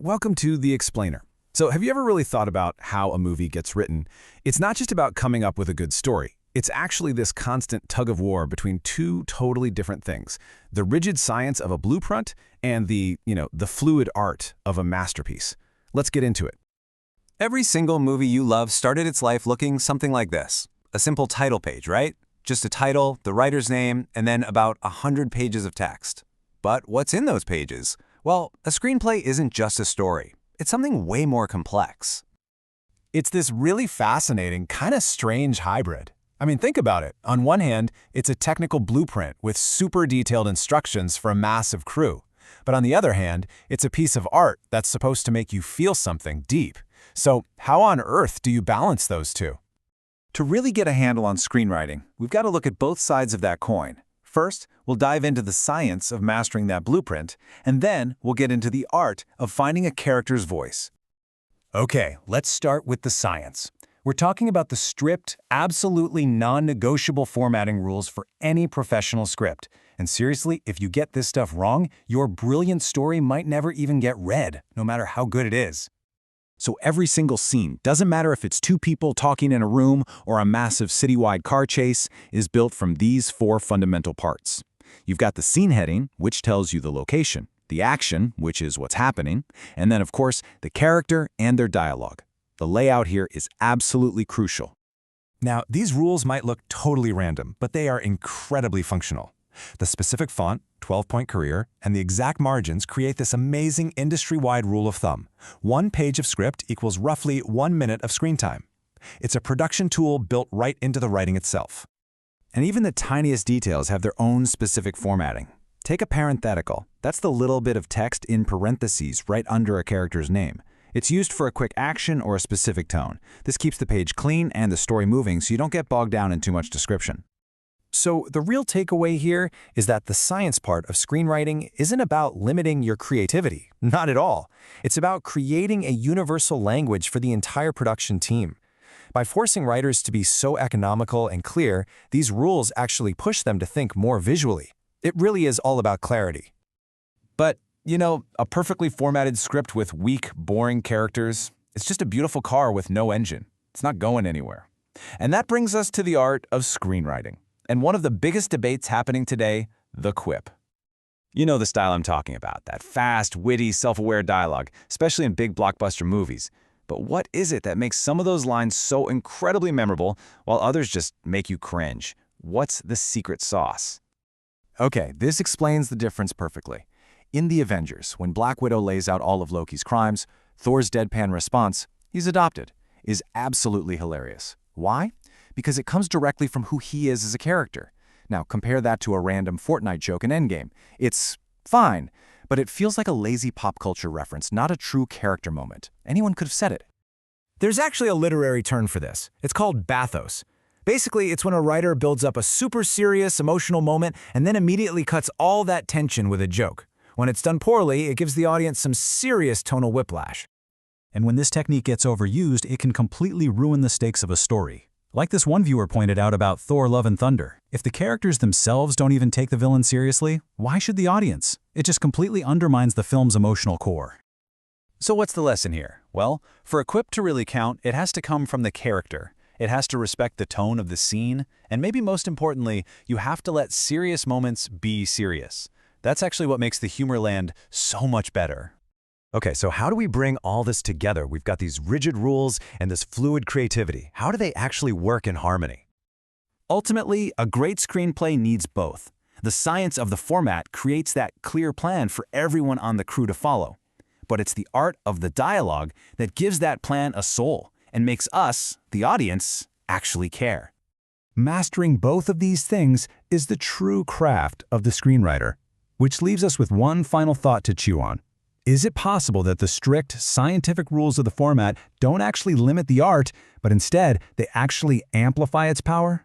welcome to The Explainer. So have you ever really thought about how a movie gets written? It's not just about coming up with a good story. It's actually this constant tug of war between two totally different things. The rigid science of a blueprint and the fluid art of a masterpiece. Let's get into it. Every single movie you love started its life looking something like this. A simple title page, right? Just a title, the writer's name, and then about 100 pages of text. But what's in those pages? Well, a screenplay isn't just a story. It's something way more complex. It's this really fascinating, kind of strange hybrid. I mean, think about it. On one hand, it's a technical blueprint with super detailed instructions for a massive crew. But on the other hand, it's a piece of art that's supposed to make you feel something deep. So how on earth do you balance those two? To really get a handle on screenwriting, we've got to look at both sides of that coin. First, we'll dive into the science of mastering that blueprint, and then we'll get into the art of finding a character's voice. Okay, let's start with the science. We're talking about the strict, absolutely non-negotiable formatting rules for any professional script. And seriously, if you get this stuff wrong, your brilliant story might never even get read, no matter how good it is. So every single scene, doesn't matter if it's two people talking in a room or a massive citywide car chase, is built from these four fundamental parts. You've got the scene heading, which tells you the location, the action, which is what's happening, and then, of course, the character and their dialogue. The layout here is absolutely crucial. Now, these rules might look totally random, but they are incredibly functional. The specific font, 12-point career, and the exact margins create this amazing industry-wide rule of thumb. One page of script equals roughly 1 minute of screen time. It's a production tool built right into the writing itself. And even the tiniest details have their own specific formatting. Take a parenthetical. That's the little bit of text in parentheses right under a character's name. It's used for a quick action or a specific tone. This keeps the page clean and the story moving so you don't get bogged down in too much description. So the real takeaway here is that the science part of screenwriting isn't about limiting your creativity. Not at all. It's about creating a universal language for the entire production team. By forcing writers to be so economical and clear, these rules actually push them to think more visually. It really is all about clarity. But, a perfectly formatted script with weak, boring characters, it's just a beautiful car with no engine. It's not going anywhere. And that brings us to the art of screenwriting. And one of the biggest debates happening today, the quip. You know the style I'm talking about, that fast, witty, self-aware dialogue, especially in big blockbuster movies. But what is it that makes some of those lines so incredibly memorable while others just make you cringe? What's the secret sauce? Okay, this explains the difference perfectly. In The Avengers, when Black Widow lays out all of Loki's crimes, Thor's deadpan response, "He's adopted," is absolutely hilarious. Why? Because it comes directly from who he is as a character. Now, compare that to a random Fortnite joke in Endgame. It's fine, but it feels like a lazy pop culture reference, not a true character moment. Anyone could have said it. There's actually a literary term for this. It's called bathos. Basically, it's when a writer builds up a super serious, emotional moment and then immediately cuts all that tension with a joke. When it's done poorly, it gives the audience some serious tonal whiplash. And when this technique gets overused, it can completely ruin the stakes of a story. Like this one viewer pointed out about Thor: Love and Thunder. If the characters themselves don't even take the villain seriously, why should the audience? It just completely undermines the film's emotional core. So what's the lesson here? Well, for a quip to really count, it has to come from the character. It has to respect the tone of the scene, and maybe most importantly, you have to let serious moments be serious. That's actually what makes the humor land so much better. Okay, so how do we bring all this together? We've got these rigid rules and this fluid creativity. How do they actually work in harmony? Ultimately, a great screenplay needs both. The science of the format creates that clear plan for everyone on the crew to follow. But it's the art of the dialogue that gives that plan a soul and makes us, the audience, actually care. Mastering both of these things is the true craft of the screenwriter, which leaves us with one final thought to chew on. Is it possible that the strict, scientific rules of the format don't actually limit the art, but instead they actually amplify its power?